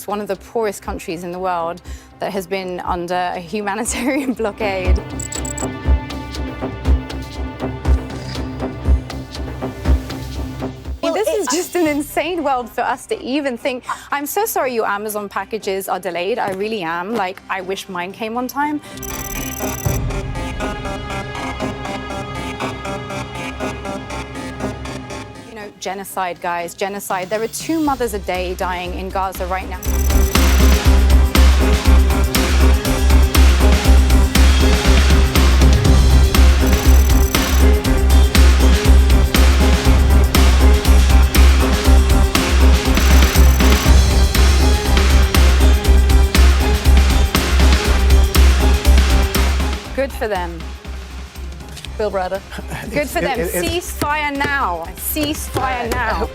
one of the poorest countries in the world that has been under a humanitarian blockade. This is just an insane world for us to even think. I'm so sorry your Amazon packages are delayed. I really am. Like, I wish mine came on time. You know, genocide, guys, genocide. There are 2 mothers a day dying in Gaza right now. Good for them. Bill Brother. Good for them. Cease fire now. Cease fire now.